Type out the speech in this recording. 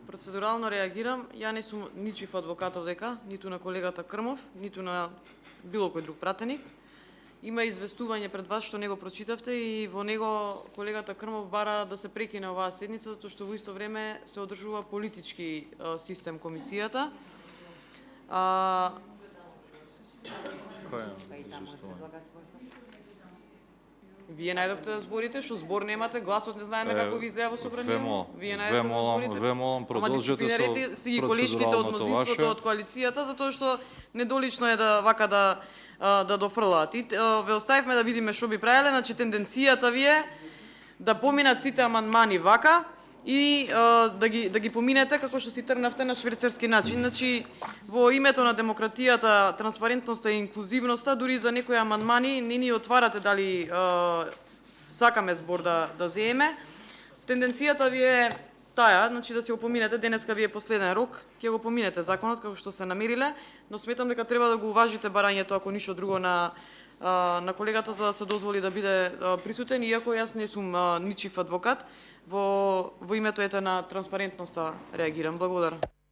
Процедурално реагирам. Ја не сум ничив адвокат овдека, ниту на колегата Крмов, ниту на било кој друг пратеник. Има известување пред вас што не го прочитавте и во него колегата Крмов бара да се прекине оваа седница затоа што во исто време се одржува политички систем комисијата. Кој е известување? Вие најдовте да зборите, што збор немате, гласот не знаеме како ви изгледа во собранието. Вие најдовте да зборите. Ве молам, продолжете со си ги колешките од мнозинството од коалицијата, затоа што недолично е да вака да дофрлаат. И ве оставивме да видиме што би правеле, значи тенденцијата ви е да поминат сите амандмани вака и да ги поминете како што си тргнавте на швейцарски начин. Значи во името на демократијата, транспарентноста и инклузивноста, дури за некои амандмани не ни отварате дали сакаме збор да земеме. Тенденцијата ви е таа, значи да си го поминете, денеска ви е последен рок, ќе го поминете законот како што се намериле, но сметам дека треба да го уважите барањето, ако ништо друго, на колегата за да се дозволи да биде присутен, иако јас не сум ничив адвокат, во името на транспарентноста реагирам. Благодарам.